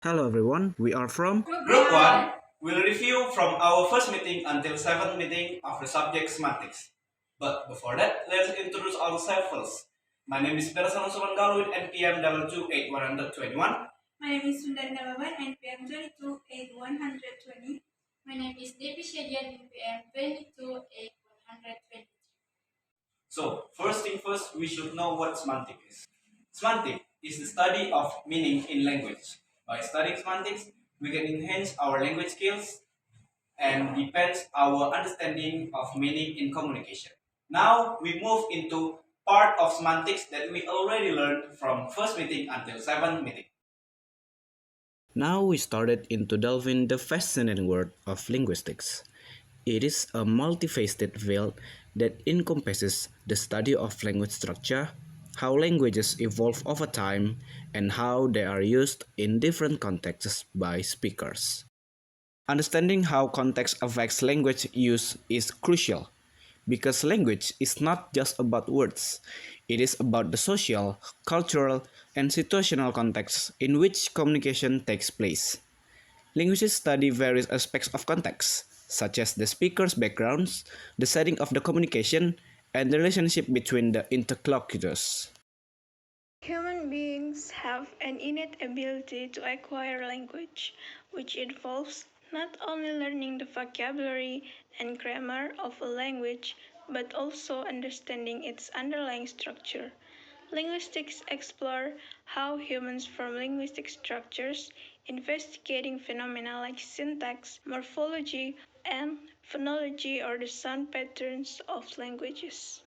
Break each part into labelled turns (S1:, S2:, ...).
S1: Hello everyone, we are from
S2: Group 1 will review from our first meeting until 7th meeting of the subject semantics. But before that, let's introduce ourselves first. My name is Berasan Sumangalu with NPM 228-121.
S3: My name is Sundar Nalaban, NPM 228120.
S4: My name is Devi Shadian NPM 228123.
S2: So, first thing first, we should know what semantic is. Semantic is the study of meaning in language. By studying semantics, we can enhance our language skills and depends our understanding of meaning in communication. Now we move into part of semantics that we already learned from first meeting until seventh meeting.
S1: Now we started into delving the fascinating world of linguistics. It is a multifaceted field that encompasses the study of language structure, how languages evolve over time, and how they are used in different contexts by speakers. Understanding how context affects language use is crucial because language is not just about words, it is about the social, cultural, and situational context in which communication takes place. Linguists study various aspects of context, such as the speaker's backgrounds, the setting of the communication, and the relationship between the interlocutors.
S3: Human beings have an innate ability to acquire language, which involves not only learning the vocabulary and grammar of a language, but also understanding its underlying structure. Linguistics explore how humans form linguistic structures, investigating phenomena like syntax, morphology, and phonology or the sound patterns of languages.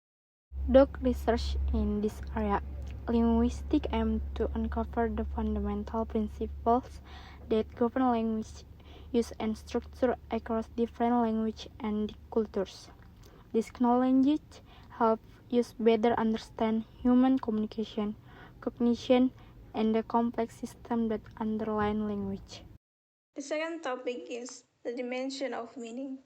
S4: Doc research in this area, linguistics aims to uncover the fundamental principles that govern language use and structure across different languages and cultures. This knowledge helps us better understand human communication, cognition, and the complex system that underlie language.
S3: The second topic is the dimension of meaning.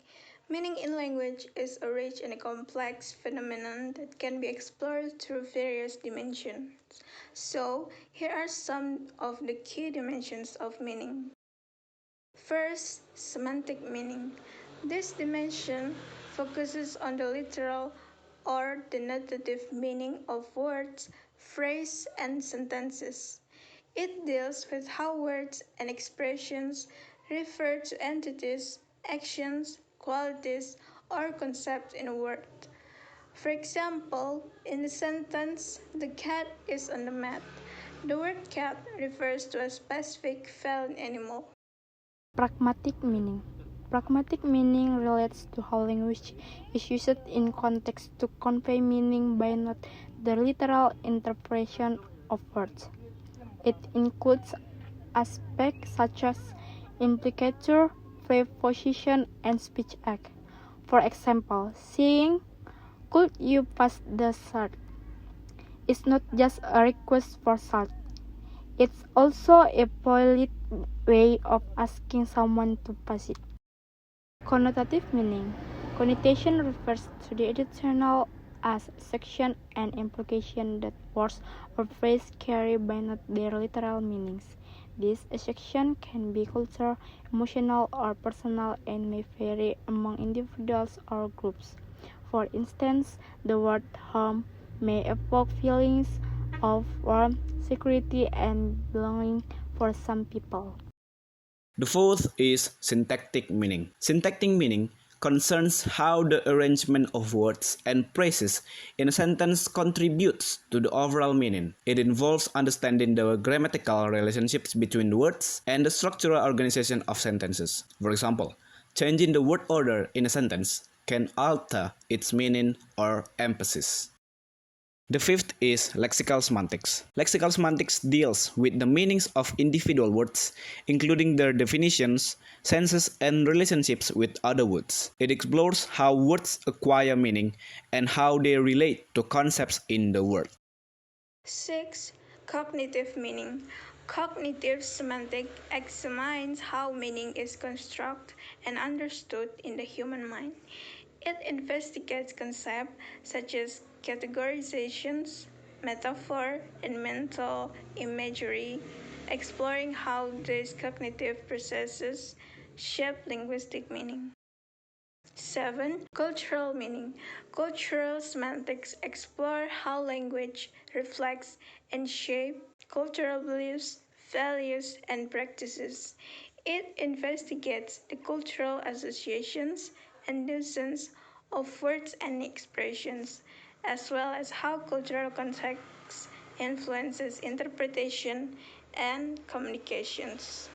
S3: Meaning in language is a rich and complex phenomenon that can be explored through various dimensions. So, here are some of the key dimensions of meaning. First, semantic meaning. This dimension focuses on the literal or denotative meaning of words, phrases, and sentences. It deals with how words and expressions refer to entities, actions, qualities, or concepts in a word. For example, in the sentence, the cat is on the mat, the word cat refers to a specific feline animal.
S4: Pragmatic meaning. Pragmatic meaning relates to how language is used in context to convey meaning by not the literal interpretation of words. It includes aspects such as implicature, preposition, and speech act. For example, saying, "Could you pass the salt?" is not just a request for salt. It's also a polite way of asking someone to pass it. Connotative meaning. Connotation refers to the additional as section and implication that words or phrases carry by not their literal meanings. This section can be cultural, emotional, or personal and may vary among individuals or groups. For instance, the word home may evoke feelings of warmth, security, and belonging for some people.
S1: The fourth is syntactic meaning. Syntactic meaning concerns how the arrangement of words and phrases in a sentence contributes to the overall meaning. It involves understanding the grammatical relationships between words and the structural organization of sentences. For example, changing the word order in a sentence can alter its meaning or emphasis. The fifth is lexical semantics. Lexical semantics deals with the meanings of individual words, including their definitions, senses, and relationships with other words. It explores how words acquire meaning and how they relate to concepts in the world.
S3: 6. Cognitive meaning. Cognitive semantic examines how meaning is constructed and understood in the human mind. It investigates concepts such as categorizations, metaphor, and mental imagery exploring how these cognitive processes shape linguistic meaning. 7. Cultural meaning. Cultural semantics explore how language reflects and shapes cultural beliefs, values, and practices. It investigates the cultural associations and nuisance of words and expressions, as well as how cultural context influences interpretation and communications.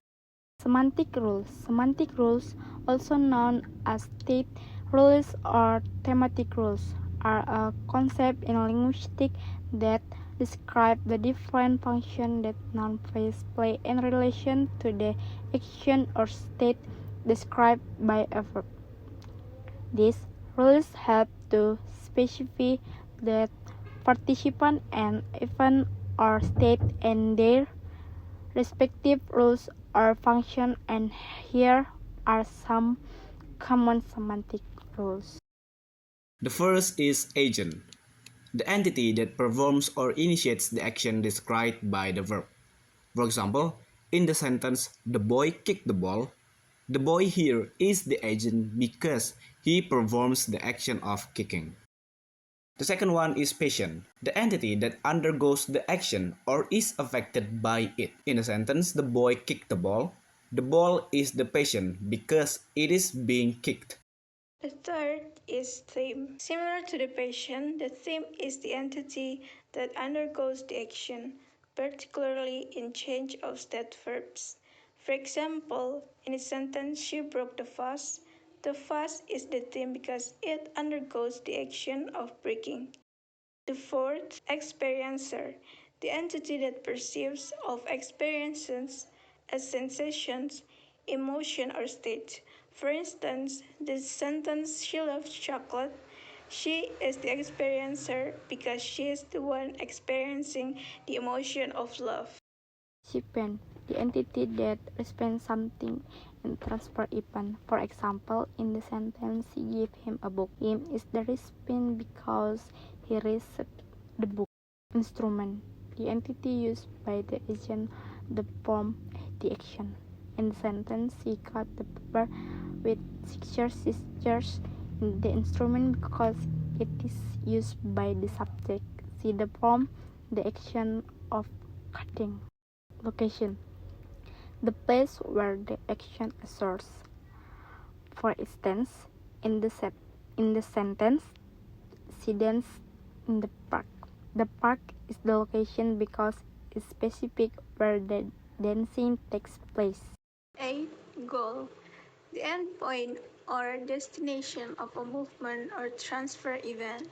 S4: Semantic rules. Semantic rules, also known as state rules or thematic rules, are a concept in linguistics that describe the different functions that noun phrases play in relation to the action or state described by a verb. These rules help to specify the participant and event or state and their respective rules or function, and here are some common semantic rules.
S1: The first is agent, the entity that performs or initiates the action described by the verb. For example, in the sentence, the boy kicked the ball, the boy here is the agent because he performs the action of kicking. The second one is patient, the entity that undergoes the action or is affected by it. In a sentence, the boy kicked the ball is the patient because it is being kicked.
S3: The third is theme. Similar to the patient, the theme is the entity that undergoes the action, particularly in change of state verbs. For example, in a sentence, she broke the vase is the theme because it undergoes the action of breaking. The fourth, experiencer, the entity that perceives of experiences as sensations, emotion, or state. For instance, the sentence, she loves chocolate, she is the experiencer because she is the one experiencing the emotion of love.
S4: Recipient, the entity that responds something and transfer event. For example, in the sentence, she gave him a book. Him is the recipient because he received the book. Instrument, the entity used by the agent to perform the action. In the sentence, he cut the paper with scissors in the instrument because it is used by the subject. She performed the action of cutting. Location, the place where the action occurs. For instance, in the sentence, she danced in the park. The park is the location because it's specific where the dancing takes place.
S3: 8. Goal, the endpoint or destination of a movement or transfer event.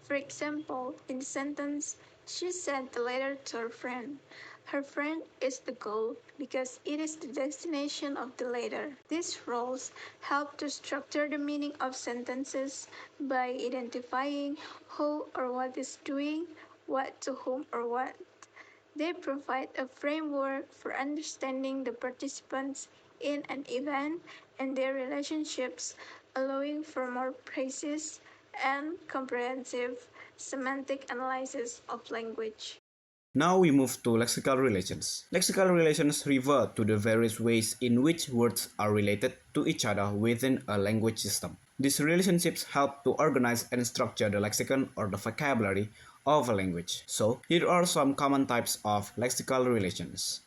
S3: For example, in the sentence, she sent the letter to her friend. Her friend is the goal because it is the destination of the letter. These roles help to structure the meaning of sentences by identifying who or what is doing, what to whom or what. They provide a framework for understanding the participants in an event and their relationships, allowing for more precise and comprehensive semantic analysis of language.
S1: Now we move to lexical relations. Lexical relations refer to the various ways in which words are related to each other within a language system. These relationships help to organize and structure the lexicon or the vocabulary of a language. So, here are some common types of lexical relations.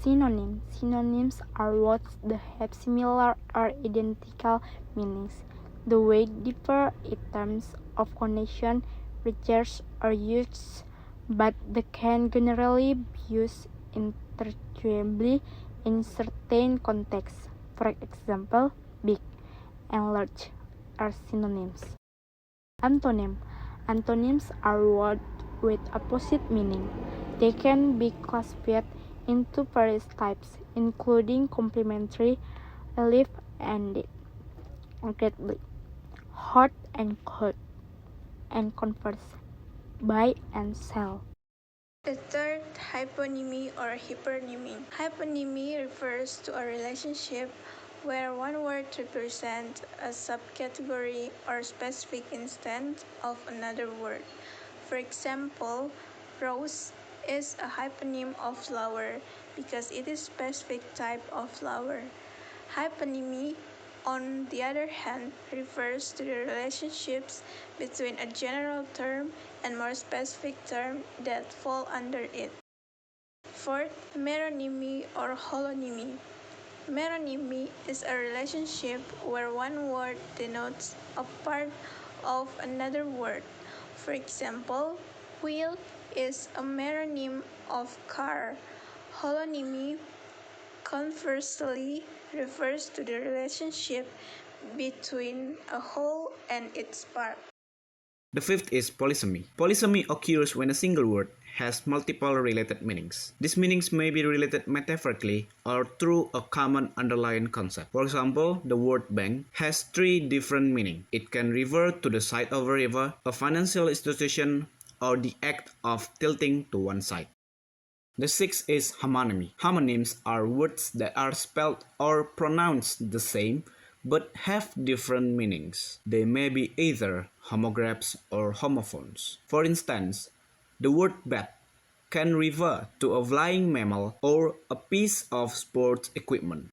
S4: Synonyms. Synonyms are words that have similar or identical meanings. The way differ in terms of connection, features, or use, but they can generally be used interchangeably in certain contexts. For example, big and large are synonyms. Antonym. Antonyms are words with opposite meaning. They can be classified into various types, including complementary, relief, and greatly, hot and cold, and converse, buy and sell.
S3: The third, hyponymy or hypernymy. Hyponymy refers to a relationship where one word represents a subcategory or specific instance of another word. For example, rose is a hyponym of flower because it is a specific type of flower. Hyponymy, on the other hand, refers to the relationships between a general term and more specific terms that fall under it. Fourth, meronymy or holonymy. Meronymy is a relationship where one word denotes a part of another word. For example, wheel is a meronym of car. Holonymy, conversely, refers to the relationship between a whole and its part.
S1: The fifth is polysemy. Polysemy occurs when a single word has multiple related meanings. These meanings may be related metaphorically or through a common underlying concept. For example, the word bank has three different meanings. It can refer to the side of a river, a financial institution, or the act of tilting to one side. The sixth is homonymy. Homonyms are words that are spelled or pronounced the same but have different meanings. They may be either homographs or homophones. For instance, the word bat can refer to a flying mammal or a piece of sports equipment.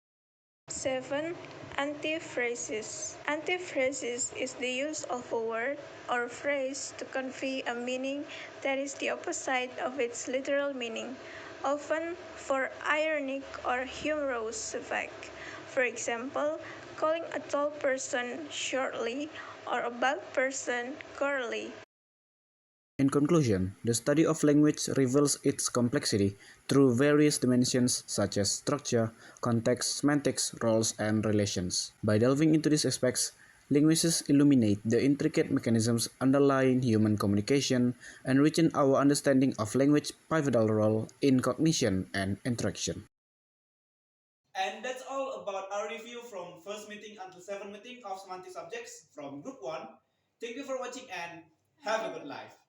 S3: 7. Antiphrasis. Antiphrasis is the use of a word or phrase to convey a meaning that is the opposite of its literal meaning, often for ironic or humorous effect. For example, calling a tall person shortly or a bald person curly.
S1: In conclusion, the study of language reveals its complexity through various dimensions such as structure, context, semantics, roles, and relations. By delving into these aspects, linguists illuminate the intricate mechanisms underlying human communication, enriching our understanding of language's pivotal role in cognition and interaction.
S2: And that's all about our review from first meeting until seventh meeting of semantic subjects from group 1. Thank you for watching and have a good life.